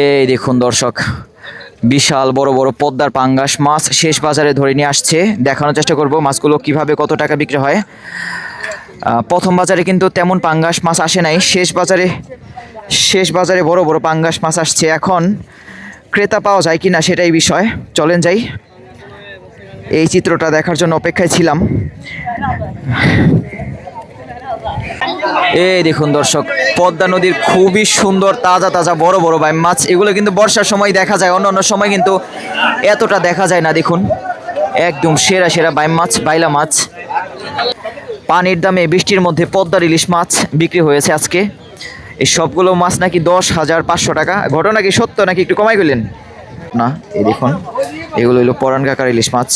এই দেখুন দর্শক, বিশাল বড় বড় পদ্মার পাঙ্গাস মাছ শেষ বাজারে ধরে নিয়ে আসছে। দেখানোর চেষ্টা করব মাছগুলো কিভাবে কত টাকা বিক্রি হয়। প্রথম বাজারে কিন্তু তেমন পাঙ্গাস মাছ আসে নাই, শেষ বাজারে বড় বড় পাঙ্গাস মাছ আসছে। এখন ক্রেতা পাওয়া যায় কিনা সেটাই বিষয়। চলেন যাই, এই চিত্রটা দেখার জন্য অপেক্ষায় ছিলাম। এই দেখুন দর্শক, পদ্মা নদীর খুবই সুন্দর তাজা তাজা বড় বড় বাইম মাছ। এগুলো কিন্তু বর্ষার সময় দেখা যায়, অন্য অন্য সময় কিন্তু এতটা দেখা যায় না। দেখুন একদম সেরা সেরা বাইম মাছ, বাইলা মাছ। পানির দামে বৃষ্টির মধ্যে পদ্মার ইলিশ মাছ বিক্রি হয়েছে আজকে। এই সবগুলো মাছ নাকি 10,500 টাকা। ঘটনা কি সত্য নাকি একটু কমাই গেলেন না? এই দেখুন, এগুলো হলো পরান কাকার ইলিশ মাছ।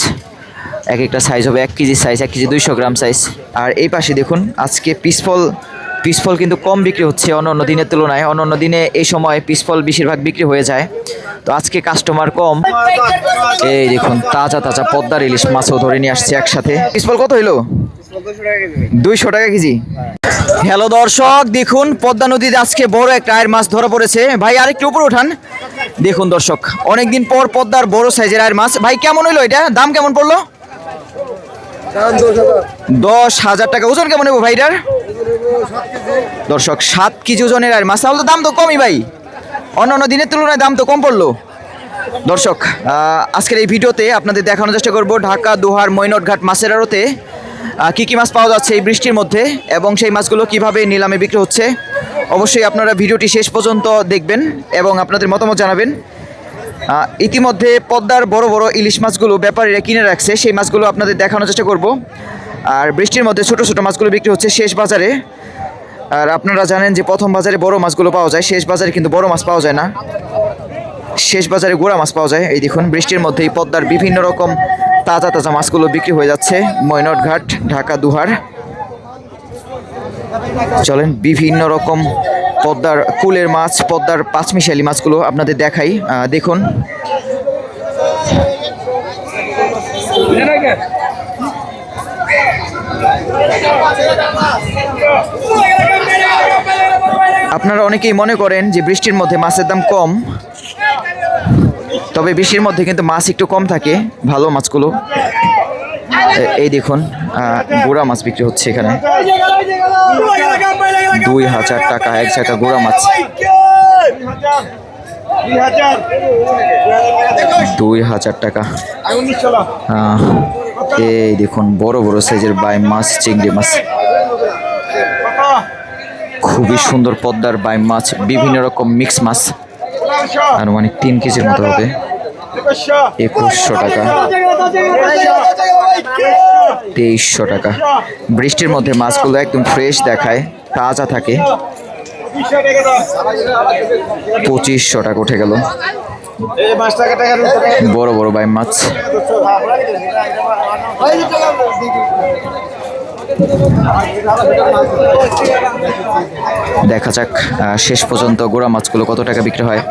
এক একটা সাইজ হবে 1 KG size, 1 KG 200 gram size. আর এই পাশে দেখুন, আজকে পিসফল কিন্তু কম বিক্রি হচ্ছে অন্য অন্য দিনের তুলনায়। অন্য অন্য দিনে এই সময় পিসফল বেশিরভাগ বিক্রি হয়ে যায়, তো আজকে কাস্টমার কম। এই দেখুন, তাজা তাজা পদ্মার ইলিশ মাছও ধরে নিয়ে আসছে একসাথে। পিসফল কত হইলো? 200 টাকা কেজি। হ্যালো দর্শক, দেখুন পদ্মা নদীতে আজকে বড় একটা আয়ের মাছ ধরা পড়েছে। ভাই আরেকটু উপরে উঠান। দেখুন দর্শক, অনেকদিন পর পদ্মার বড় সাইজের আয়ের মাছ। ভাই কেমন হইলো এটা? দাম কেমন পড়লো? 10,000 টাকা। ওজন কেমন নেবো ভাইটার? দর্শক 7 কেজি ওজনের আয়ের মাছ, তাহলে তো দাম তো কমই ভাই। অন্য অন্য দিনের তুলনায় দাম তো কম পড়লো। দর্শক আজকের এই ভিডিওতে আপনাদের দেখানোর চেষ্টা করব ঢাকা দোহার মৈনটঘাট মাছের আড়তে কী কী মাছ পাওয়া যাচ্ছে এই বৃষ্টির মধ্যে, এবং সেই মাছগুলো কিভাবে নিলামে বিক্রি হচ্ছে। অবশ্যই আপনারা ভিডিওটি শেষ পর্যন্ত দেখবেন এবং আপনাদের মতামত জানাবেন। ইতিমধ্যে পদ্মার বড় বড় ইলিশ মাছগুলো ব্যাপারীরা কিনে রাখছে, সেই মাছগুলো আপনাদের দেখানোর চেষ্টা করব। আর বৃষ্টির মধ্যে ছোট ছোট মাছগুলো বিক্রি হচ্ছে শেষ বাজারে। আর আপনারা জানেন যে প্রথম বাজারে বড় মাছগুলো পাওয়া যায়, শেষ বাজারে কিন্তু বড় মাছ পাওয়া যায় না, শেষ বাজারে গোড়া মাছ পাওয়া যায়। এই দেখুন, বৃষ্টির মধ্যেই পদ্মার বিভিন্ন রকম তাজা তাজা মাছগুলো বিক্রি হয়ে যাচ্ছে মৈনটঘাট ঢাকা দোহার। চলেন বিভিন্ন রকম পদ্মার কুলের মাছ, পদ্মার পাঁচমিশালি মাছগুলো আপনাদের দেখাই। দেখুন আপনারা অনেকেই মনে করেন যে বৃষ্টির মধ্যে মাছের দাম কম, তবে বৃষ্টির মধ্যে কিন্তু মাছ একটু কম থাকে, ভালো মাছগুলো। এই দেখুন, গোড়া মাছ বিক্রি হচ্ছে এখানে 2,000 টাকা এক জায়গা গোড়া মাছ। 2,000 টাকা। এই দেখুন, বড় বড় সাইজের বাইম মাছ, চিংড়ি মাছ, খুবই সুন্দর পদ্মার বাইম মাছ, বিভিন্ন রকম মিক্স মাছ। আর মানে 3 কেজির মতো হবে। 2100 টাকা, 2300 টাকা। বৃষ্টির মধ্যে মাছগুলো একদম ফ্রেশ দেখায়, তাজা থাকে। 2500 টাকা উঠে গেল। বড় বড় বাইম মাছ। দেখা যাক শেষ পর্যন্ত গোড়া মাছগুলো কত টাকা বিক্রি হয়।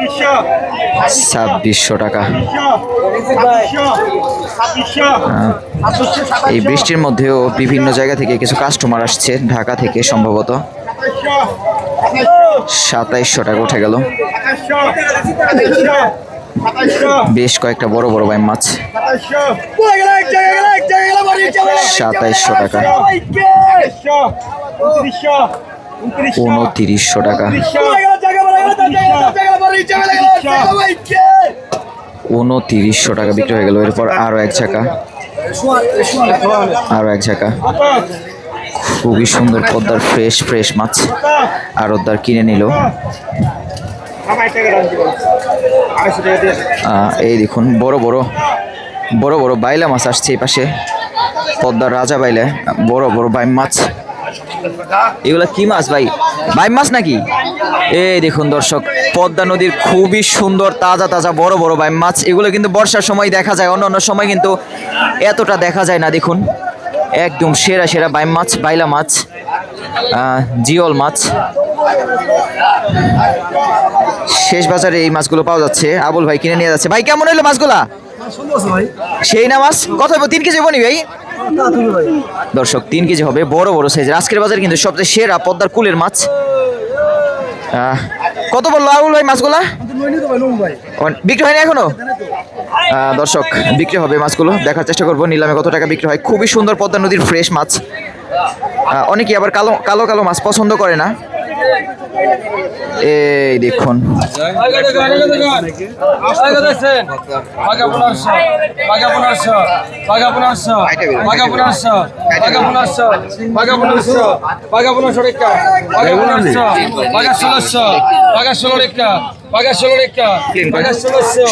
2600 টাকা। এই বৃষ্টির মধ্যেও বিভিন্ন জায়গা থেকে কিছু কাস্টমার আসছে, ঢাকা থেকে সম্ভবত। 2700 টাকা উঠে গেল। বেশ কয়েকটা বড় বড় বাইম মাছ। 2700 টাকা। 2900 টাকা। 2900 টাকা বিক্রি হয়ে গেল। এরপর আরো এক ঝাঁকা, আরো এক ঝাঁকা। খুবই সুন্দর পদ্মার ফ্রেশ মাছ আড়তদার কিনে নিল। এই দেখুন, বড় বড় বাইলা মাছ আসছে এই পাশে, পদ্মার রাজা বাইলা, বড় বড় বাইম মাছ। এগুলা কি মাছ ভাই? বাইম মাছ নাকি? এই দেখুন দর্শক, পদ্মা নদীর খুবই সুন্দর তাজা তাজা বড় বড় বাইম মাছ। এগুলো কিন্তু বর্ষার সময় দেখা যায়, অন্য অন্য সময় কিন্তু এতটা দেখা যায় না। দেখুন একদম সেরা সেরা বাইম মাছ, বাইলা মাছ, জিওল মাছ। শেষ বাজারে এই মাছগুলো পাওয়া যাচ্ছে। আবুল ভাই কিনে নিয়ে যাচ্ছে। ভাই কেমন হলো মাছগুলা? সেই না মাছ কত হবে? 3 কেজি বনি ভাই? দর্শক 3 কেজি হবে, বড় বড় সাইজের। আজকের বাজারে কিন্তু সবচেয়ে সেরা পদ্মার কুলের মাছ। কত বললো আবুল ভাই মাছগুলা? বিক্রি হয়নি এখনো? দর্শক বিক্রি হবে মাছগুলো, দেখার চেষ্টা করবো নিলামে কত টাকা বিক্রি হয়। খুবই সুন্দর পদ্মা নদীর ফ্রেশ মাছ। অনেকে আবার কালো কালো কালো মাছ পছন্দ করে না। এই দেখুন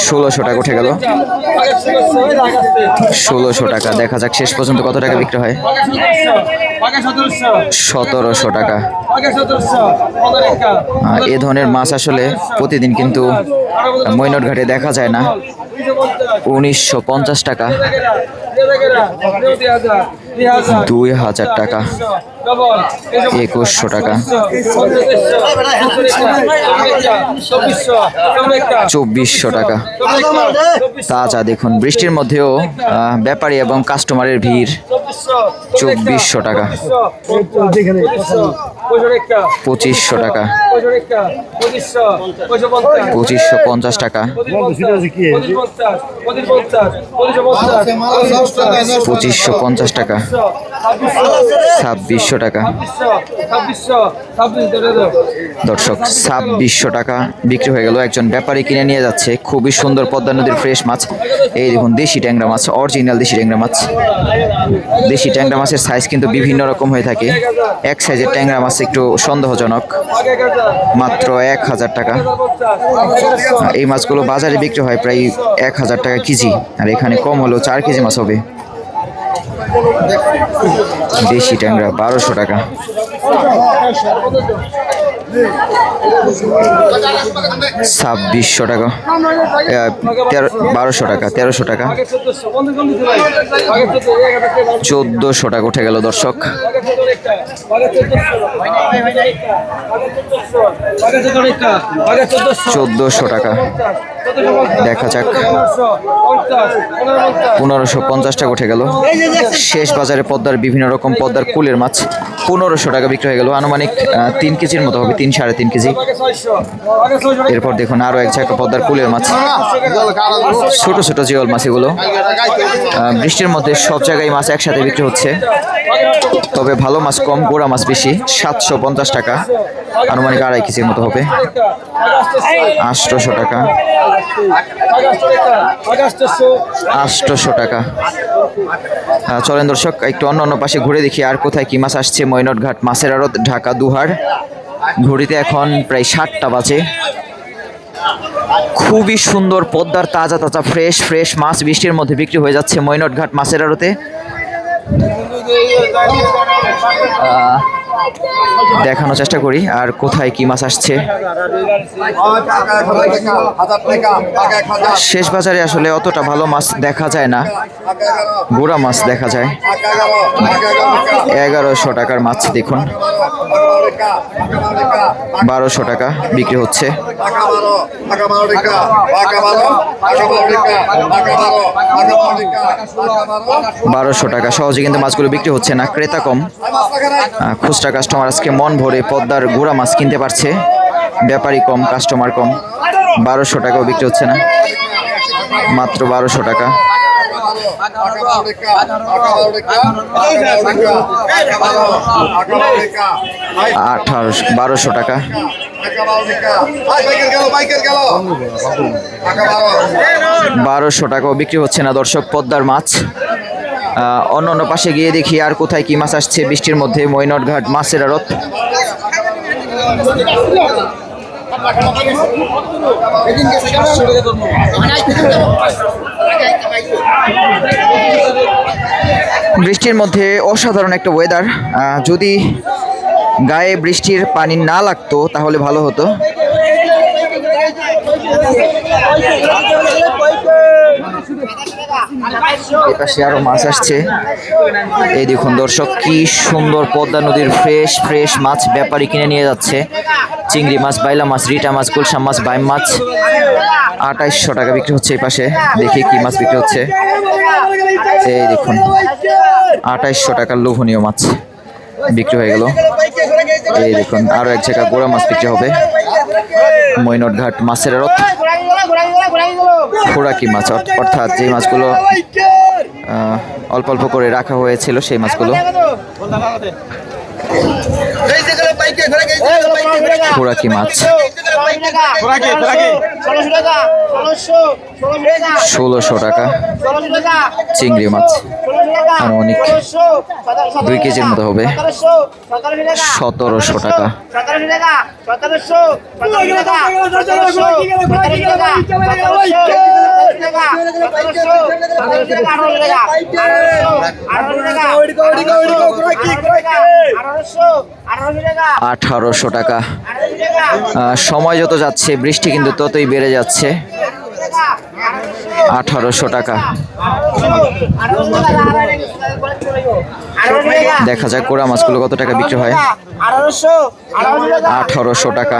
ষোলোশো টাকা উঠে গেল, 1600 টাকা। দেখা যাক শেষ পর্যন্ত কত টাকা বিক্রি হয়। 1700 টাকা। এ ধরনের মাছ আসলে প্রতিদিন কিন্তু মৈনট ঘাটে দেখা যায় না। 1950 টাকা, 2000 টাকা, 2100 টাকা, 2400 টাকা। তাজা দেখুন, বৃষ্টির মধ্যেও ব্যাপারী এবং কাস্টমারের ভিড়। 2400 টাকা, 2500 টাকা, 2550 টাকা, 2550 টাকা, 2600 টাকা। দর্শক 2600 টাকা বিক্রি হয়ে গেল। একজন ব্যাপারী কিনে নিয়ে যাচ্ছে। খুবই সুন্দর পদ্মা নদীর ফ্রেশ মাছ। এই দেখুন দেশি ট্যাংরা মাছ, অরিজিনাল দেশি ট্যাংরা মাছ। দেশি ট্যাংরা মাছের সাইজ কিন্তু বিভিন্ন রকম হয়ে থাকে। এক সাইজের ট্যাংরা মাছ একটু সন্দেহজনক, মাত্র 1000 টাকা। এই মাছগুলো বাজারে বিক্রি হয় প্রায় 1000 টাকা কেজি, আর এখানে কম হলেও 4 কেজি মাছ হবে। দেশি ট্যাংরা 1200 টাকা, 2600 টাকা, 1200 টাকা, 1300 টাকা, 1400 টাকা উঠে গেল দর্শক। 1400 টাকা। দেখা যাক, 1550 টাকা উঠে গেল। শেষ বাজারে পদ্মার বিভিন্ন রকম পদ্মার কুলের মাছ 1500 টাকা বিক্রি হয়ে গেল। আনুমানিক 3 কেজির মতো হবে, 3-3.5 কেজি। এরপর দেখুন আরো এক জায়গা পদ্মার কুলের মাছ, ছোট ছোট জিওল মাছ এগুলো। বৃষ্টির মধ্যে সব জায়গায় মাছ একসাথে বিক্রি হচ্ছে, তবে ভালো মাছ কম, গোড়া মাছ বেশি। 750 টাকা, আনুমানিক 2.5 কেজির মতো হবে। 800 টাকা, 800 টাকা। চলেন দর্শক একটু অন্য অন্য পাশে ঘুরে দেখি আর কোথায় কি মাছ আসছে। মৈনট ঘাট মাছের আড়ত, ঢাকা দুহার। ঘড়িতে এখন প্রায় 7টা বাজে। খুবই সুন্দর পদ্মার তাজা তাজা ফ্রেশ ফ্রেশ মাছ বৃষ্টির মধ্যে বিক্রি হয়ে যাচ্ছে মৈনট ঘাট মাছের আড়তে। দেখানোর চেষ্টা করি আর কোথায় কি মাছ আসছে। শেষ বাজারে আসলে অতটা ভালো মাছ দেখা যায় না, গোড়া মাছ দেখা যায়। 1100 টাকার মাছ দেখুন, 1200 টাকা বিক্রি হচ্ছে। 1200 টাকা। সহজে কিন্তু মাছগুলো বিক্রি হচ্ছে না, ক্রেতা কম। খুচরা কাস্টমার আজকে মন ভরে পদ্মার গুড়া মাছ কিনতে পারছে, ব্যাপারী কম, কাস্টমার কম। 1200 টাকাও বিক্রি হচ্ছে না, মাত্র 1200 টাকা। 1200 টাকা। 1200 টাকাও বিক্রি হচ্ছে না দর্শক পদ্মার মাছ। অন্য অন্য পাশে গিয়ে দেখি আর কোথায় কি মাছ আসছে বৃষ্টির মধ্যে। মৈনট ঘাট মাছের আড়ত। বৃষ্টির মধ্যে অসাধারণ একটা ওয়েদার। যদি গায়ে বৃষ্টির পানি না লাগতো তাহলে ভালো হতো। এপাশে আরো মাছ আসছে। এই দেখুন দর্শক কি সুন্দর পদ্মা নদীর ফ্রেশ ফ্রেশ মাছ ব্যাপারী কিনে নিয়ে যাচ্ছে। চিংড়ি মাছ, বাইলা মাছ, রিটা মাছ, গুলশান মাছ, বাইম মাছ। 2800 টাকা বিক্রি হচ্ছে। এই পাশে দেখি কি মাছ বিক্রি হচ্ছে। এই দেখুন 2800 টাকার লোভনীয় মাছ বিক্রি হয়ে গেল। এই দেখুন আরো এক জায়গায় গোড়া মাছ বিক্রি হবে। মৈনটঘাট মাছের আড়ত। খোরাকি মাছ অর্থাৎ যে মাছগুলো অল্প অল্প করে রাখা হয়েছিল সেই মাছগুলো। খোরাকি মাছ 1600 টাকা। চিংড়ি মাছ আনুমানিক 2 কেজির মতো হবে 1700 টাকা। আঠারোশো টাকা। সময় যত যাচ্ছে বৃষ্টি কিন্তু ততই বেড়ে যাচ্ছে। 1800 টাকা। দেখা যাক কোরা মাছগুলো কত টাকা বিক্রি হয়। 1800 টাকা।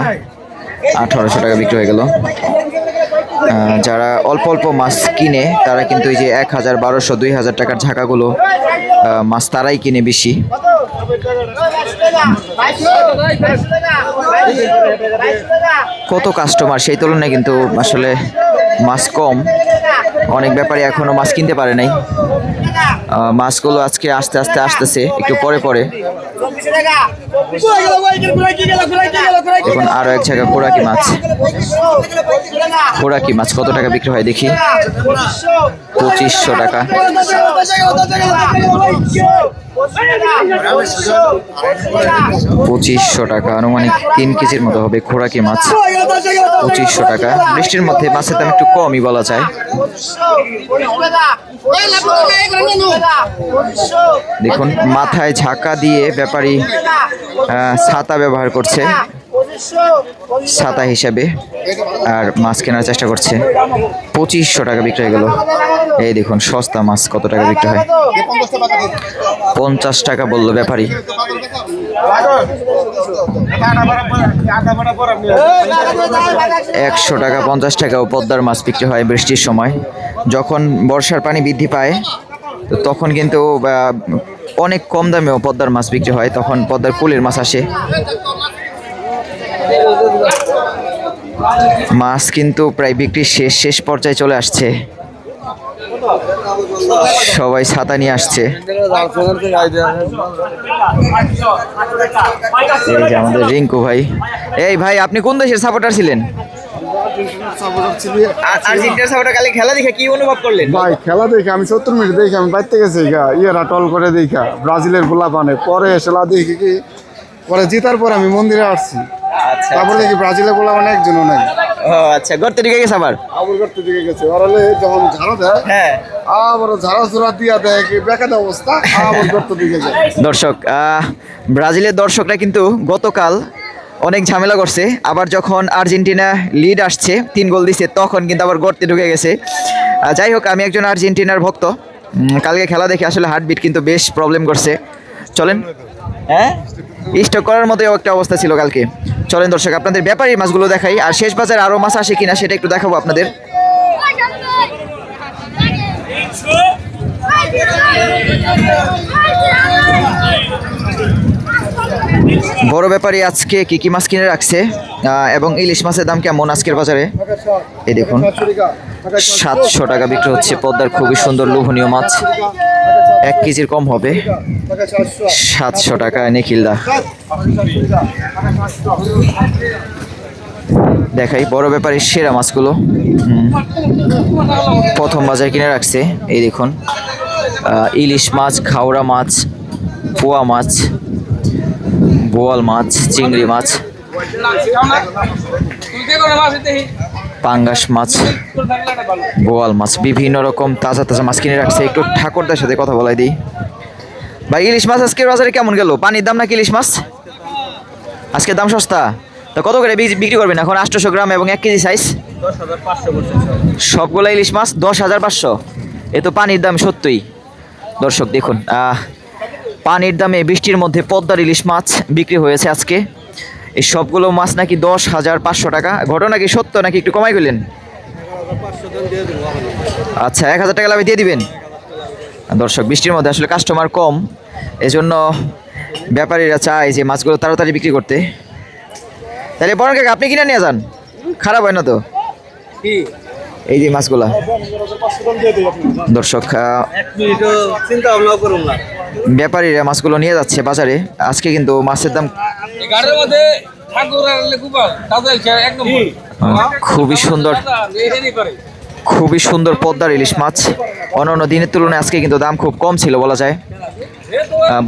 1800 টাকা বিক্রি হয়ে গেল। যারা অল্প অল্প মাছ কিনে তারা কিন্তু এই যে 1000, 1200, 2000 টাকার ঝাঁকাগুলো মাছ তারাই কিনে বেশি। কত কাস্টমার সেই তুলনায় কিন্তু আসলে মাছ কম। অনেক ব্যাপারী এখনো মাছ কিনতে পারে নাই। মাছগুলো আজকে আস্তে আস্তে আসতেছে একটু পরে পরে। এখন আরো এক জায়গায় খোরাকি মাছ। খোরাকি মাছ কত টাকা বিক্রি হয় দেখি। 2500 টাকা। 2500 টাকা আনুমানিক 3 কেজির মতো হবে খোরাকি মাছ। 2500 টাকা। বৃষ্টির মধ্যে মাছের দাম একটু কমই বলা যায়। দেখুন মাথায় ঝাঁকা দিয়ে ব্যাপারী ছাতা ব্যবহার করছে ছাতা হিসাবে আর মাছ কেনার চেষ্টা করছে। 2500 টাকা বিক্রি হয়ে গেল। এই দেখুন সস্তা মাছ কত টাকা বিক্রি হয়। 50 টাকা বললো ব্যাপারী। 100 টাকা 50 টাকাও পদ্মার মাছ বিক্রি হয় বৃষ্টির সময়। যখন বর্ষার পানি বৃদ্ধি পায় তখন কিন্তু অনেক কম দামেও পদ্মার মাছ বিক্রি হয়। তখন পদ্মার কুলের মাছ আসে। মাছ কিন্তু প্রায় বিক্রির শেষ পর্যায়ে চলে আসছে। সবাই ছাতা নিয়ে আসছে। এই যে আমাদের রিঙ্কু ভাই। এই ভাই আপনি কোন দেশের সাপোর্টার ছিলেন? আর্জেন্টিনার সাপোর্টার। কালকে খেলা দেখে কি অনুভব করলেন? ভাই খেলা দেখে আমি 70 মিনিট দেখে আমি বাইতে গেছি ইয়েরা টল করে দেখা ব্রাজিলের গোলা পানে পরে খেলা দেখি কি পরে জিতার পর আমি মন্দিরে আসছি। তারপরে দেখি ব্রাজিলের গোলা মানে একজনও নাই। ও আচ্ছা, গর্তে ঢুকে গেছে আবার গর্তে ঢুকে গেছে। ওরালে যখন ঝাড়া দেয় হ্যাঁ আবার ঝাড়া চুরা দিয়া দেয় কি বেকার অবস্থা আবার গর্তে ঢুকে যায়। দর্শক ব্রাজিলের দর্শকরা কিন্তু গতকাল অনেক ঝামেলা করছে। আবার যখন আর্জেন্টিনা লিড আসছে 3 গোল দিচ্ছে তখন কিন্তু আবার গর্তে ঢুকে গেছে। যাই হোক আমি একজন আর্জেন্টিনার ভক্ত। কালকে খেলা দেখে আসলে হার্টবিট কিন্তু বেশ প্রবলেম করছে। চলেন হ্যাঁ স্টক করার মতো একটা অবস্থা ছিল কালকে। চলেন দর্শক আপনাদের ব্যাপারী মাছগুলো দেখাই আর শেষ বাজারে আরও মাছ আসে কিনা সেটা একটু দেখাবো আপনাদের। বড় ব্যাপারী আজকে কি মাছ কিনে রাখছে এবং ইলিশ মাছের দাম কেমন আজকের বাজারে এই দেখুন। 700 টাকা বিক্রি হচ্ছে পদ্মার খুবই সুন্দর লোভনীয় মাছ। 1 কেজির কম হবে। 700 টাকা নিখিলদা। দেখাই বড় ব্যাপারীর সেরা মাছগুলো। প্রথম বাজার কিনে রাখছে এই দেখুন। ইলিশ মাছ, খাওড়া মাছ, পোয়া মাছ, বোয়াল মাছ, চিংড়ি মাছ, পাঙ্গাস মাছ, বোয়াল মাছ, বিভিন্ন রকম তাজা তাজা মাছ কিনে রাখছে। একটু ঠাকুরদার সাথে কথা বলাই দিই। ভাই ইলিশ মাছ আজকের বাজারে কেমন গেল? পানির দাম নাকি ইলিশ মাছ আজকে দাম সস্তা? তো কত করে বিক্রি করবেন এখন? 800 গ্রাম এবং 1 কেজি সাইজ 10,500 সবগুলো ইলিশ মাছ 10,500। এ তো পানির দাম সত্যই। দর্শক দেখুন পানির দামে বৃষ্টির মধ্যে পদ্মার ইলিশ মাছ বিক্রি হয়েছে আজকে। এই সবগুলো মাছ নাকি 10,500 টাকা। ঘটনা কি সত্য নাকি একটু কমাই গেলেন? আচ্ছা 1000 টাকা লাভে দিয়ে দিবেন। দর্শক বৃষ্টির মধ্যে আসলে কাস্টমার কম, এজন্য ব্যাপারীরা চায় যে মাছগুলো তাড়াতাড়ি বিক্রি করতে। তাহলে বরং কাকা আপনি কিনে নিয়ে যান। খারাপ হয় না তো এই যে মাছগুলা দর্শক ব্যাপারীরা মাছগুলো নিয়ে যাচ্ছে বাজারে। আজকে কিন্তু মাছের দাম খুবই সুন্দর, খুবই সুন্দর পদ্মার ইলিশ মাছ। অন্যান্য দিনের তুলনায় আজকে কিন্তু দাম খুব কম ছিল বলা যায়।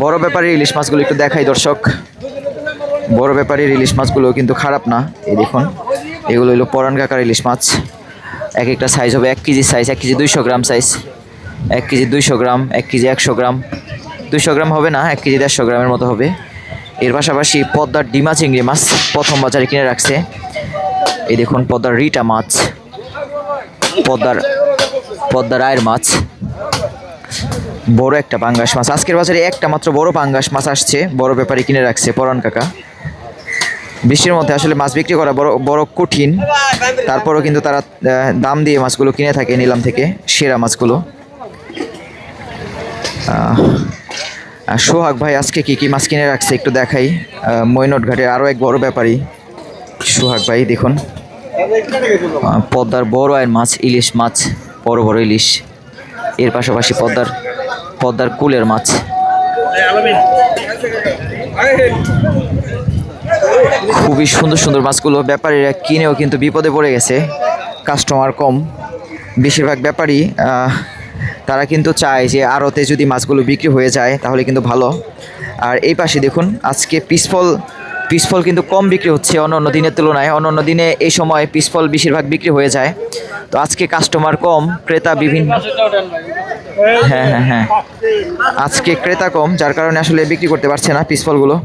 বড় ব্যাপারীর ইলিশ মাছগুলো একটু দেখাই দর্শক। বড় ব্যাপারীর ইলিশ মাছগুলো কিন্তু খারাপ না। এই দেখুন, এগুলো হলো পরান কাকার ইলিশ মাছ। এক একটা সাইজ হবে 1 KG size, 1 KG 200 gram size, 1 KG 200 গ্রাম, 1 কেজি 100 গ্রাম, 200 গ্রাম হবে না, 1 কেজি 150 গ্রামের মতো হবে। এর পাশাপাশি পদ্মার ডিমা চিংড়ি মাছ প্রথম বাজারে কিনে রাখছে। এই দেখুন পদ্মার রিটা মাছ, পদ্মার আয়ের মাছ, বড় একটা পাঙ্গাস মাছ। আজকের বাজারে একটা মাত্র বড় পাঙ্গাস মাছ আসছে, বড় ব্যাপারী কিনে রাখছে পরান কাকা। বৃষ্টির মধ্যে আসলে মাছ বিক্রি করা বড় কঠিন, তারপরও কিন্তু তারা দাম দিয়ে মাছগুলো কিনে থাকে নিলাম থেকে, সেরা মাছগুলো। সোহাগ ভাই আজকে কি কি মাছ কিনে রাখছে একটু দেখাই। মৈনট ঘাটের আরও এক বড় ব্যাপারী সোহাগ ভাই, দেখুন পদ্মার বড় আয়ের মাছ, ইলিশ মাছ, বড় বড় ইলিশ। এর পাশাপাশি পদ্মার কুলের মাছ। খুবই সুন্দর সুন্দর মাছগুলো ব্যাপারীরা কিনেও কিন্তু বিপদে পড়ে গেছে, কাস্টমার কম। বেশিরভাগ ব্যাপারী তারা কিন্তু চায় যে আড়তে যদি মাছগুলো বিক্রি হয়ে যায় তাহলে কিন্তু ভালো। আর এই পাশে দেখুন আজকে পিসফল কিন্তু কম বিক্রি হচ্ছে অন্য দিনের তুলনায়। অন্য দিনে এই সময় পিসফল বেশিরভাগ বিক্রি হয়ে যায়, তো আজকে কাস্টমার কম, ক্রেতা বিভিন্ন। হ্যাঁ, আজকে ক্রেতা কম, যার কারণে আসলে বিক্রি করতে পারছে না পিসফলগুলো।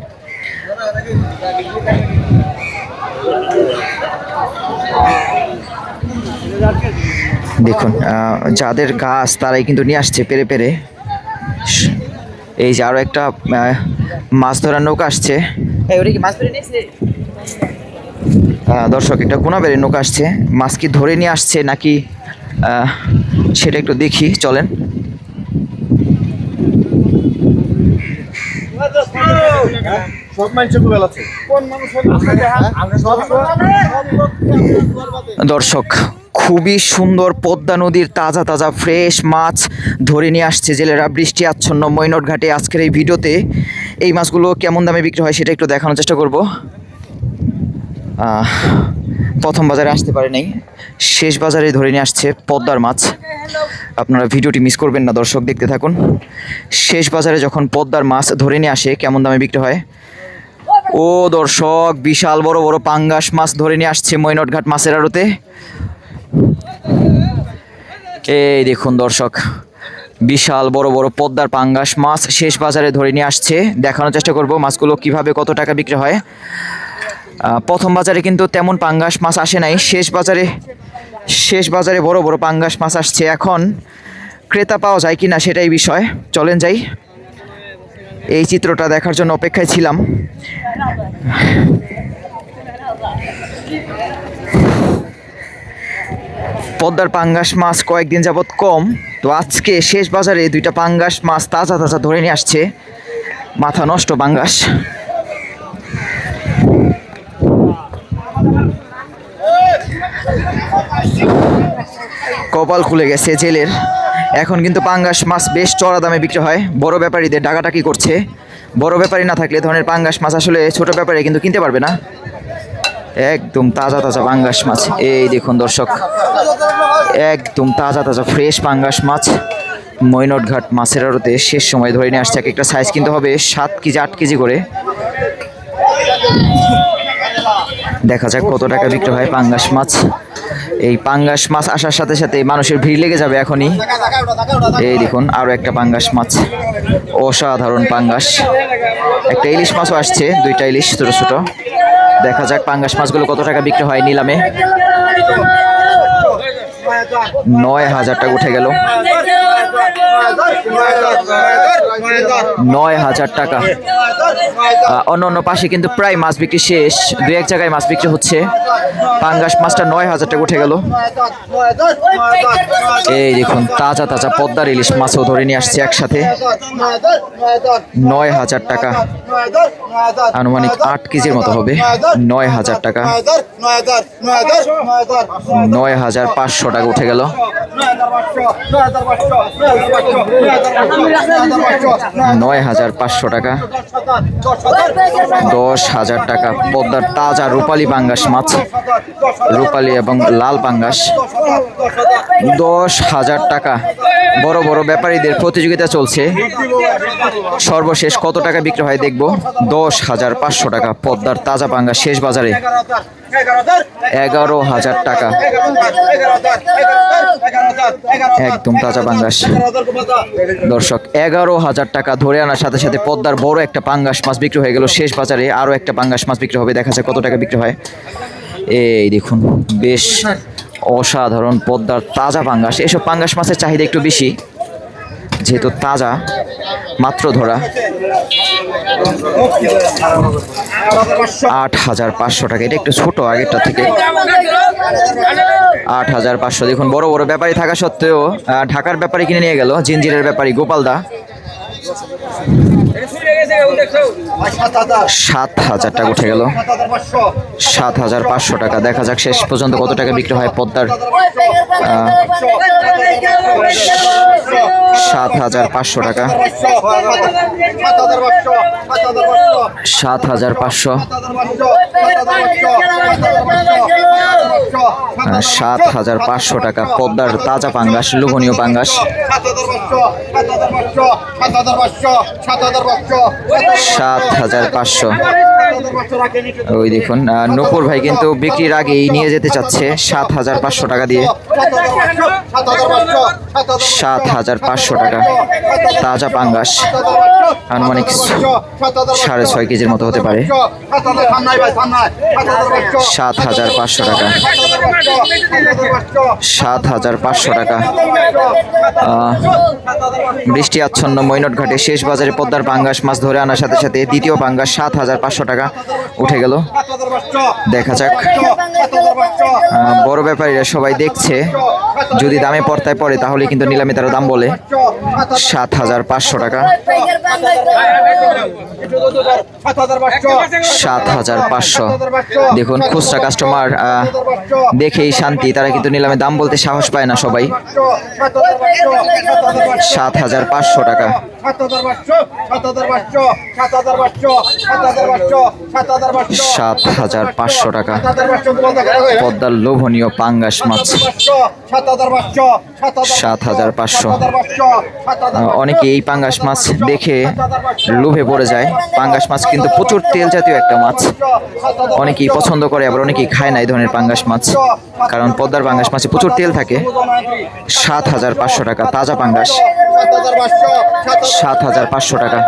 দেখুন যাদের গাছ তারাই কিন্তু নিয়ে আসছে পেরে পেরে। এই যে আরো একটা মাছ ধরার নৌকা আসছে। দর্শক একটা কোনাবেড়ের নৌকা আসছে, মাছ কি ধরে নিয়ে আসছে নাকি সেটা একটু দেখি, চলেন। দর্শক খুবই সুন্দর পদ্মা নদীর তাজা তাজা ফ্রেশ মাছ ধরে নিয়ে আসছে জেলেরা বৃষ্টি আচ্ছন্ন মৈনট ঘাটে। আজকের এই ভিডিওতে এই মাছগুলো কেমন দামে বিক্রি হয় সেটা একটু দেখানোর চেষ্টা করব। প্রথম বাজারে আসতে পারে নাই, শেষ বাজারে ধরে নিয়ে আসছে পদ্মার মাছ। আপনারা ভিডিওটি মিস করবেন না দর্শক, দেখতে থাকুন। শেষ বাজারে যখন পদ্মার মাছ ধরে নিয়ে আসে কেমন দামে বিক্রি হয়। ও দর্শক বিশাল বড় বড় পাঙ্গাস মাছ ধরে নিয়ে আসছে মৈনট ঘাট মাছের আড়তে। এই দেখুন দর্শক বিশাল বড় বড় পদ্মার পাঙ্গাস মাছ শেষ বাজারে ধরে নিয়ে আসছে। দেখানোর চেষ্টা করব মাছগুলো কিভাবে কত টাকা বিক্রি হয়। প্রথম বাজারে কিন্তু তেমন পাঙ্গাস মাছ আসে নাই, শেষ বাজারে বড় বড় পাঙ্গাস মাছ আসছে। এখন ক্রেতা পাওয়া যায় কিনা সেটাই বিষয়, চলেন যাই। এই চিত্রটা দেখার জন্য অপেক্ষায় ছিলাম। পদ্মার পাঙ্গাস মাছ কয়েকদিন যাবৎ কম, তো আজকে শেষ বাজারে দুইটা পাঙ্গাস মাছ তাজা তাজা ধরে নিয়ে আসছে। মাথা নষ্ট পাঙ্গাস। কপাল খুলে গেছে জেলের। এখন কিন্তু পাঙ্গাস মাছ বেশ চড়া দামে বিক্রি হয়, বড় ব্যাপারীদের ডাকাটাকি করছে। বড় ব্যাপারী না থাকলে ধরনের পাঙ্গাস মাছ আসলে ছোট ব্যাপারী কিন্তু কিনতে পারবে না। একদম তাজা তাজা পাঙ্গাস মাছ, এই দেখুন দর্শক একদম তাজা তাজা ফ্রেশ পাঙ্গাস মাছ মৈনট ঘাট মাছের আড়তে শেষ সময় ধরে নিয়ে আসছে। এক একটা সাইজ কিন্তু হবে 7 কেজি 8 কেজি করে। দেখা যাক কত টাকা বিক্রি হয় পাঙ্গাস মাছ। এই পাঙ্গাস মাছ আসার সাথে সাথে মানুষের ভিড় লেগে যাবে এখনই। এই দেখুন আরো একটা পাঙ্গাস মাছ, অসাধারণ পাঙ্গাস। একটা ইলিশ মাছও আসছে, দুইটা ইলিশ ছোট ছোট। দেখা যাক পাঙ্গাস মাছগুলো কত টাকা বিক্রি হয় নিলামে। 9,000 টাকা উঠে গেল। 9,000 টাকা। অন্য অন্য পাশে কিন্তু প্রায় মাছ বিক্রি শেষ, দু এক জায়গায় মাছ বিক্রি হচ্ছে। পাঙ্গাস মাছটা 9,000 টাকা উঠে গেল। এই দেখুন তাজা তাজা পদ্মার ইলিশ মাছও ধরে নিয়ে আসছে একসাথে। 9,000 টাকা, আনুমানিক 8 কেজির মতো হবে। 9,000 টাকা, 9,500 টাকা উঠে গেল। 9,500 টাকা, 10,000 টাকা পদ্মার তাজা রূপালী পাঙ্গাস মাছ, রূপালী এবং লাল পাঙ্গাস। 10,000 টাকা। বড় বড় ব্যাপারীদের প্রতিযোগিতা চলছে, সর্বশেষ কত টাকা বিক্রি হয় দেখবো। 10,500 টাকা পদ্মার তাজা পাঙ্গাস শেষ বাজারে। 11,000 টাকা, একদম তাজা পাঙ্গাস। দর্শক 11,000 টাকা ধরে আনার সাথে সাথে পদ্মার বড় একটা পাঙ্গাস মাছ বিক্রি হয়ে গেল শেষ বাজারে। আরো একটা পাঙ্গাস মাছ বিক্রি হবে, দেখা যাক কত টাকা বিক্রি হয়। এই দেখুন বেশ অসাধারণ পদ্মার তাজা পাঙ্গাস। এসব পাঙ্গাস মাছের চাহিদা একটু বেশি, যেহেতু তাজা মাত্র ধরা। 8,500 টাকা, এটা একটু ছোট আগেরটা থেকে। 8,500। দেখুন বড় বড় ব্যাপারী থাকা সত্ত্বেও ঢাকার ব্যাপারী কিনে নিয়ে গেল, জিঞ্জিরের ব্যাপারী গোপালদা। 7,000 টাকা উঠে গেল। 7,500 টাকা, দেখা যাক শেষ পর্যন্ত কত টাকা বিক্রি হয় পদ্মার। 7,500 টাকা, 7,500, 7,500 টাকা পদ্মার তাজা পাঙ্গাস, লোভনীয় পাঙ্গাস। 7,500। ওই দেখুন নূপুর ভাই কিন্তু বিক্রির আগেই নিয়ে যেতে চাচ্ছে 7,500 টাকা দিয়ে। 7,500 টাকা তাজা পাঙ্গাস, আনুমানিক 6.5 কেজির মতো হতে পারে। 7,500 টাকা, 7,500 টাকা। বৃষ্টি আচ্ছন্ন মৈনট ঘাটে শেষ বাজারে পদ্মার পাঙ্গাস মাছ ধরে আনার সাথে সাথে দ্বিতীয় পাঙ্গাস 7,500 টাকা উঠে গেল। দেখা যাক, বড় ব্যাপারীরা সবাই দেখছে, যদি দামে পর্তায় পড়ে তাহলে কিন্তু নিলামে তারা দাম বলে। 7,500 টাকা, 7,500। দেখুন খুচরা কাস্টমার দেখেই শান্তি, তারা কিন্তু নিলামে দাম বলতে সাহস পায় না সবাই। 7,500 টাকা, 7,500 টাকা পদ্মার লোভনীয় পাঙ্গাস মাছ। 7,500। অনেকে এই পাঙ্গাস মাছ দেখে লোভে পড়ে যায়। পাঙ্গাস মাছ কিন্তু প্রচুর তেল জাতীয় একটা মাছ, অনেকেই পছন্দ করে, আবার অনেকেই খায় না এই ধরনের পাঙ্গাস মাছ, কারণ পদ্মার পাঙ্গাস মাছে প্রচুর তেল থাকে। 7,500 টাকা তাজা পাঙ্গাস, 7,500 টাকা।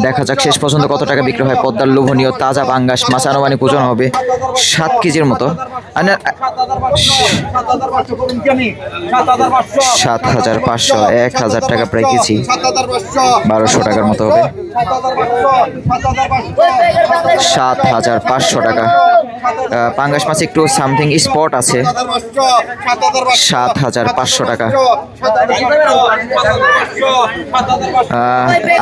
দেখা যাক শেষ পর্যন্ত কত টাকা বিক্রি হয় পদ্মার লোভনীয় তাজা পাঙ্গাস মাছ। আনুমানিক ওজন হবে 7 কেজির মতো। 7,500, 1,000 টাকা প্রায় কেজি, 1200 টাকার মতো হবে। 7,500 টাকা। পাঙ্গাস মাছ একটু সামথিং স্পট আছে। 7,500 টাকা।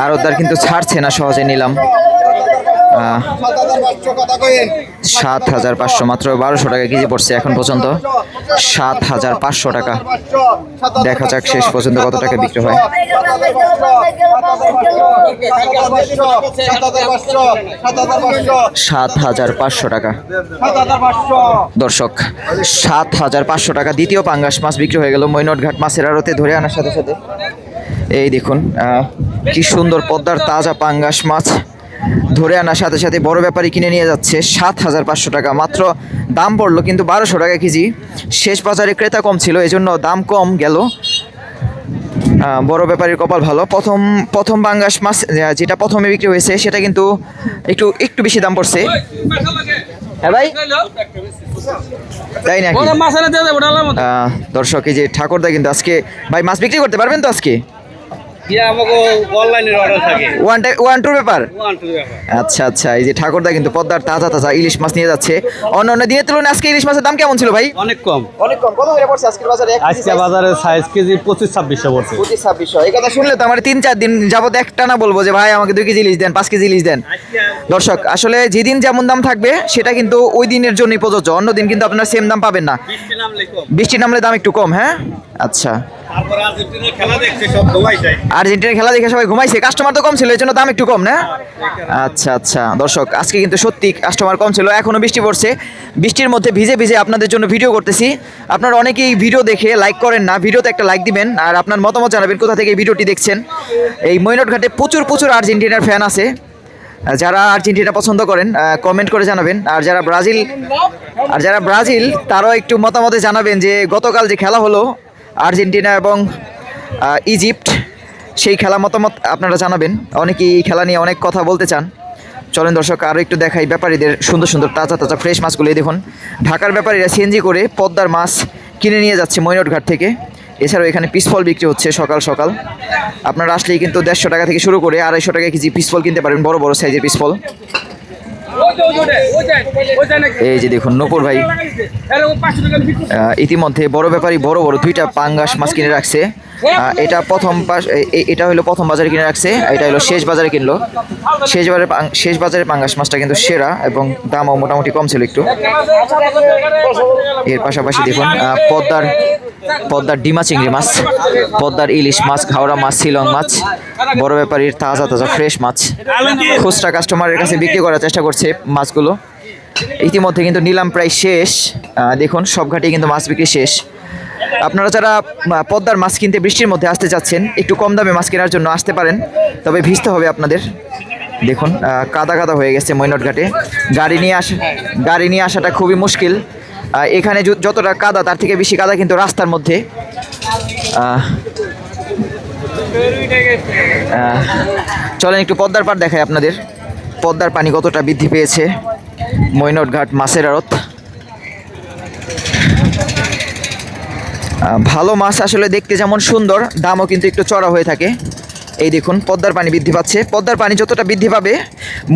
আরদার কিন্তু ছাড়ছে না সহজে, নিলাম 7,500, মাত্র 1200 টাকা কেজি পড়ছে এখন পর্যন্ত। 7,500 টাকা। দেখা যাক শেষ পর্যন্ত কত টাকা বিক্রি হয়। 7,500 টাকা। দর্শক 7,500 টাকা দ্বিতীয় পাঙ্গাস মাছ বিক্রি হয়ে গেল মৈনট ঘাট মাছের আড়তে ধরে আনার সাথে সাথে। এই দেখুন কি সুন্দর পদ্মার তাজা পাঙ্গাস মাছ ধরে আনার সাথে সাথে বড় ব্যাপারী কিনে নিয়ে যাচ্ছে 7,500 টাকা। মাত্র দাম পড়লো কিন্তু 1200 টাকা কেজি। শেষ বাজারে ক্রেতা কম ছিল, এজন্য দাম কম গেল। বড় ব্যাপারীর কপাল ভালো। প্রথম পাঙ্গাস মাছ যেটা প্রথমে বিক্রি হয়েছে সেটা কিন্তু একটু বেশি দাম পড়ছে। হ্যাঁ ভাই, তাই নাকি? দর্শক এই যে ঠাকুরদা কিন্তু আজকে ভাই মাছ বিক্রি করতে পারবেন তো আজকে? ওয়ান টুর ব্যাপার। আচ্ছা আচ্ছা, এই যে ঠাকুরদা কিন্তু পদ্মার তাজা তাজা ইলিশ মাছ নিয়ে যাচ্ছে। অন্য দিনের তুলনায় আজকে ইলিশ মাছের দাম কেমন ছিল ভাই? অনেক কম। অনেক কম। কত করে পড়ছে আজকের বাজারে? আজকে বাজারে সাইজ কেজি 25-2600 পড়ছে। 25-2600। এই কথা শুনলে তো আমার 3-4 দিন যাবত একটানা বলবো যে ভাই আমাকে 2 কেজি ইলিশ দেন, 5 কেজি ইলিশ দেন। দর্শক আসলে যেদিন যেমন দাম থাকবে সেটা কিন্তু ওই দিনের জন্যই প্রযোজ্য, অন্য দিন কিন্তু আপনারা সেম দাম পাবেন না। বৃষ্টি নামলে দাম একটু কম। হ্যাঁ আচ্ছা, আর্জেন্টিনার খেলা দেখে সবাই ঘুমাইছে, কাস্টমার তো কম ছিল, এই জন্য দাম একটু কম না? আচ্ছা আচ্ছা দর্শক, আজকে কিন্তু সত্যি কাস্টমার কম ছিল, এখনো বৃষ্টি পড়ছে। বৃষ্টির মধ্যে ভিজে ভিজে আপনাদের জন্য ভিডিও করতেছি। আপনারা অনেকেই ভিডিও দেখে লাইক করেন না, ভিডিওতে একটা লাইক দিবেন আর আপনার মতামত জানাবেন কোথা থেকে এই ভিডিওটি দেখছেন। এই মৈনট ঘাটে প্রচুর প্রচুর আর্জেন্টিনার ফ্যান আছে, যারা আর্জেন্টিনা পছন্দ করেন কমেন্ট করে জানাবেন। আর যারা ব্রাজিল তারাও একটু মতামতে জানাবেন যে গতকাল যে খেলা হলো আর্জেন্টিনা এবং ইজিপ্ট, সেই খেলা মতামত আপনারা জানাবেন। অনেকেই এই খেলা নিয়ে অনেক কথা বলতে চান। চলেন দর্শক আরও একটু দেখাই ব্যাপারীদের সুন্দর সুন্দর তাজা তাজা ফ্রেশ মাছগুলো। দেখুন ঢাকার ব্যাপারীরা সিএনজি করে পদ্মার মাছ কিনে নিয়ে যাচ্ছে মৈনট ঘাট থেকে। এছাড়াও এখানে পিসফল বিক্রি হচ্ছে সকাল সকাল। আপনারা আসলেই কিন্তু 150 টাকা থেকে শুরু করে 250 টাকা কেজি পিসফল কিনতে পারেন, বড় বড় সাইজের পিসফল। এই যে দেখুন নূপুর ভাই ইতিমধ্যে বড় ব্যাপারী বড় বড় 2টা পাঙ্গাস মাছ কিনে রাখছে। এটা এটা হলো প্রথম বাজারে কিনে রাখছে, এটা হলো শেষ বাজারে কিনলো। শেষ বাজারে পাঙ্গাস মাছটা কিন্তু সেরা এবং দামও মোটামুটি কম ছিল একটু। এর পাশাপাশি দেখুন পদ্মার ডিমা চিংড়ি মাছ, পদ্মার ইলিশ মাছ, ঘাওড়া মাছ, শিলং মাছ, বড় ব্যাপারীর তাজা তাজা ফ্রেশ মাছ খুচরা কাস্টমারের কাছে বিক্রি করার চেষ্টা করছে মাছগুলো। ইতিমধ্যে কিন্তু নিলাম প্রায় শেষ। দেখুন সব ঘাটে কিন্তু মাছ বিক্রি শেষ। আপনারা যারা পদ্মার মাছ কিনতে বৃষ্টির মধ্যে আসতে চাচ্ছেন, একটু কম দামে মাছ কেনার জন্য আসতে পারেন, তবে ভিজতে হবে আপনাদের। দেখুন কাদা কাদা হয়ে গেছে মৈনট ঘাটে, গাড়ি নিয়ে আসাটা খুবই মুশকিল। এখানে যতটা কাদা তার থেকে বেশি কাদা কিন্তু রাস্তার মধ্যে। চলেন একটু পদ্মার পাড় দেখাই আপনাদের, পদ্মার পানি কতটা বৃদ্ধি পেয়েছে। মৈনট ঘাট মাছের আড়ত, ভালো মাছ আসলে দেখতে যেমন সুন্দর, দামও কিন্তু একটু চড়া হয়ে থাকে। এই দেখুন পদ্মার পানি বৃদ্ধি পাচ্ছে। পদ্মার পানি যতটা বৃদ্ধি পাবে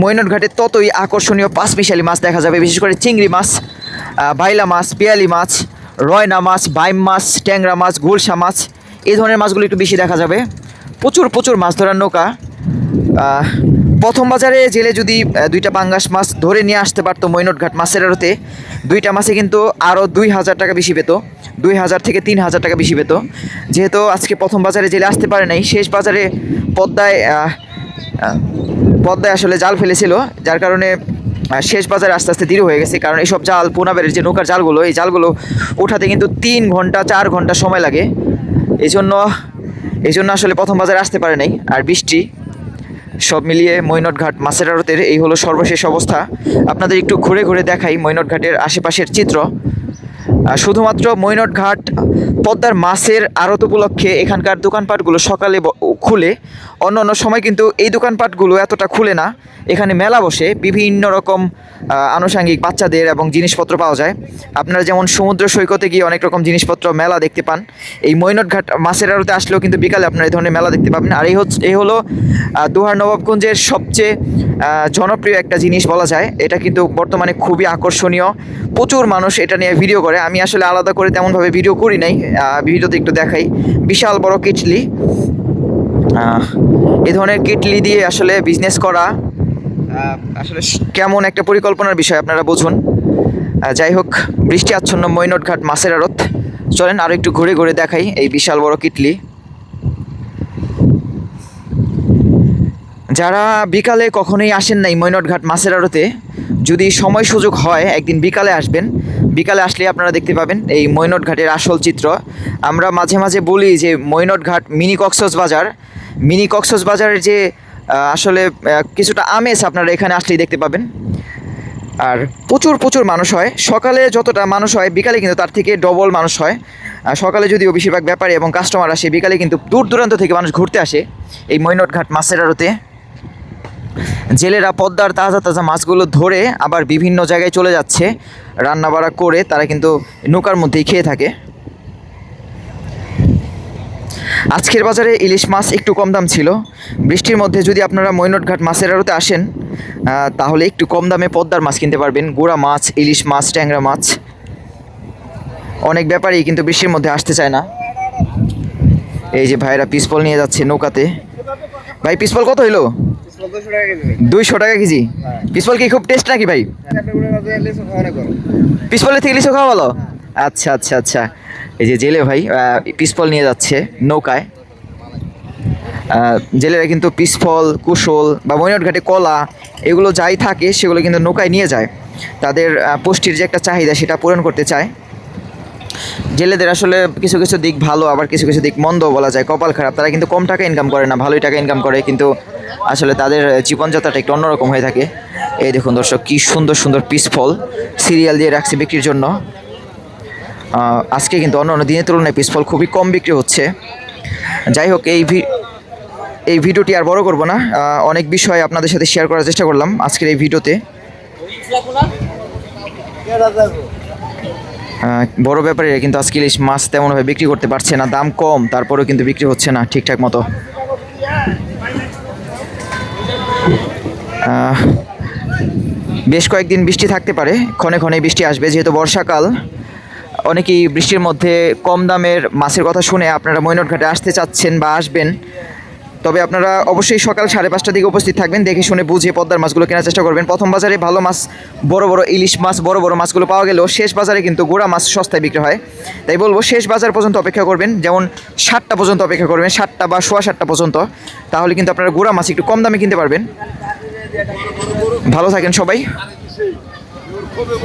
মৈনট ঘাটে ততই আকর্ষণীয় পাঁচমিশালি মাছ দেখা যাবে, বিশেষ করে চিংড়ি মাছ, বাইলা মাছ, পিয়ালি মাছ, রয়না মাছ, বাইম মাছ, ট্যাংরা মাছ, গুলশা মাছ, এই ধরনের মাছগুলো একটু বেশি দেখা যাবে। প্রচুর প্রচুর মাছ ধরার নৌকা। প্রথম বাজারে জেলে যদি 2টা পাঙ্গাস মাছ ধরে নিয়ে আসতে পারতো মৈনট ঘাট মাছের আড়তে, 2টা মাছে কিন্তু আরও 2000 টাকা বেশি পেত, 2000 থেকে 3000 টাকা বেশি পেত। যেহেতু আজকে প্রথম বাজারে জেলে আসতে পারে নাই, শেষ বাজারে পদ্মায় আসলে জাল ফেলেছিল, যার কারণে শেষ বাজারে আস্তে আস্তে দেরি হয়ে গেছে। কারণ এইসব জাল পোনাবের যে নৌকার জালগুলো, এই জালগুলো ওঠাতে কিন্তু 3 ঘন্টা 4 ঘন্টা সময় লাগে। এই জন্য আসলে প্রথম বাজারে আসতে পারে নাই। আর বৃষ্টি, সব মিলিয়ে মৈনট ঘাট মাছের আড়তের এই হলো সর্বশেষ অবস্থা। আপনাদের একটু ঘুরে ঘুরে দেখাই মৈনট ঘাটের আশেপাশের চিত্র। শুধুমাত্র মৈনট ঘাট পদ্মার মাছের আড়ত উপলক্ষে এখানকার দোকানপাটগুলো সকালে খুলে, অন্য সময় কিন্তু এই দোকানপাটগুলো এতটা খুলে না। এখানে মেলা বসে, বিভিন্ন রকম আনুষঙ্গিক বাচ্চাদের এবং জিনিসপত্র পাওয়া যায়। আপনারা যেমন সমুদ্র সৈকতে গিয়ে অনেক রকম জিনিসপত্র মেলা দেখতে পান, এই মৈনট ঘাট মাছের আড়তে আসলেও কিন্তু বিকালে আপনারা এই ধরনের মেলা দেখতে পাবেন। আর এই হলো দোহার নবাবগঞ্জের সবচেয়ে জনপ্রিয় একটা জিনিস বলা যায়। এটা কিন্তু বর্তমানে খুবই আকর্ষণীয়, প্রচুর মানুষ এটা নিয়ে ভিডিও করে। আমি আসলে আলাদা করে তেমনভাবে ভিডিও করি নাই, ভিডিওতে একটু দেখাই। বিশাল বড় কিটলি, এই ধরনের কিটলি দিয়ে আসলে বিজনেস করা আসলে কেমন একটা পরিকল্পনার বিষয় আপনারা বুঝুন। যাই হোক, বৃষ্টি আচ্ছন্ন মৈনট ঘাট মাছের আড়ত। চলেন আরও একটু ঘুরে ঘুরে দেখাই এই বিশাল বড় কিটলি। যারা বিকালে কখনোই আসেন নাই মৈনট ঘাট মাছের আড়তে, যদি সময় সুযোগ হয় একদিন বিকালে আসবেন। বিকালে আসলে আপনারা দেখতে পাবেন এই মৈনট ঘাটের আসল চিত্র। আমরা মাঝে মাঝে বলি যে মৈনট ঘাট মিনি কক্সবাজারের যে আসলে কিছুটা আমেজ আপনারা এখানে আসলেই দেখতে পাবেন। আর প্রচুর প্রচুর মানুষ হয়, সকালে যতটা মানুষ হয় বিকালে কিন্তু তার থেকে ডবল মানুষ হয়। সকালে যদিও বেশিরভাগ ব্যাপারী এবং কাস্টমার আসে, বিকালে কিন্তু দূর দূরান্ত থেকে মানুষ ঘুরতে আসে এই মৈনট ঘাট মাছের আড়তে। জেলেরা পদ্মার তাজা তাজা মাছগুলো ধরে আবার বিভিন্ন জায়গায় চলে যাচ্ছে। রান্নাবাড়া করে তারা কিন্তু নৌকার মধ্যেই খেয়ে থাকে। আজকের বাজারে ইলিশ মাছ একটু কম দাম ছিল। বৃষ্টির মধ্যে যদি আপনারা মৈনটঘাট মাছের আড়তে আসেন তাহলে একটু কম দামে পদ্মার মাছ কিনতে পারবেন, গুড়া মাছ, ইলিশ মাছ, ট্যাংরা মাছ। অনেক ব্যাপারই কিন্তু বৃষ্টির মধ্যে আসতে চায় না। এই যে ভাইরা পিসপল নিয়ে যাচ্ছে নৌকাতে। ভাই পিসপল কত হইলো? 200 টাকা কেজি। পিসপল কি খুব টেস্ট নাকি ভাই? পিসপলের থেকে লিচু খাওয়া ভালো? আচ্ছা আচ্ছা আচ্ছা। এই যে জেলে ভাই পিসপল নিয়ে যাচ্ছে নৌকায়। জেলেরা কিন্তু পিসফল, কুশল বা মৈনটঘাটে কলা এগুলো যাই থাকে সেগুলো কিন্তু নৌকায় নিয়ে যায়। তাদের পুষ্টির যে একটা চাহিদা সেটা পূরণ করতে চায়। জেলেদের আসলে কিছু কিছু দিক ভালো, আবার কিছু কিছু দিক মন্দ বলা যায়। কপাল খারাপ, তারা কিন্তু কম টাকা ইনকাম করে না, ভালোই টাকা ইনকাম করে, কিন্তু আসলে তাদের জীবনযাত্রাটা একটু অন্যরকম হয়ে থাকে। এই দেখুন দর্শক, কি সুন্দর সুন্দর পিসফল সিরিয়াল দিয়ে রাখছে বিক্রির জন্য। আজকে কিন্তু অন্য অন্য দিনের তুলনায় পিসফল খুবই কম বিক্রি হচ্ছে। যাই হোক, এই ভিডিওটি আর বড় করব না, অনেক বিষয় আপনাদের সাথে শেয়ার করার চেষ্টা করলাম আজকের এই ভিডিওতে। বড় ব্যাপারে কিন্তু আজকে ইলিশ মাছ তেমনভাবে বিক্রি করতে পারছে না, দাম কম, তারপরেও কিন্তু বিক্রি হচ্ছে না ঠিকঠাক মতো। বেশ কয়েকদিন বৃষ্টি থাকতে পারে, ক্ষণে ক্ষণে বৃষ্টি আসবে, যেহেতু বর্ষাকাল। অনেকেই বৃষ্টির মধ্যে কম দামের মাছের কথা শুনে আপনারা মৈনটঘাটে আসতে চাচ্ছেন বা আসবেন, তবে আপনারা অবশ্যই সকাল 5:30টার দিকে উপস্থিত থাকবেন। দেখে শুনে বুঝে পদ্মার মাছগুলো কেনার চেষ্টা করবেন। প্রথম বাজারে ভালো মাছ, বড় বড় ইলিশ মাছ, বড় বড় মাছগুলো পাওয়া গেলেও শেষ বাজারে কিন্তু গুড়া মাছ সস্তায় বিক্রি হয়। তাই বলবো শেষ বাজার পর্যন্ত অপেক্ষা করবেন, যেমন 7টা পর্যন্ত অপেক্ষা করবেন, 7টা বা 7:15 পর্যন্ত, তাহলে কিন্তু আপনারা গুড়া মাছ একটু কম দামে কিনতে পারবেন। ভালো থাকেন সবাই।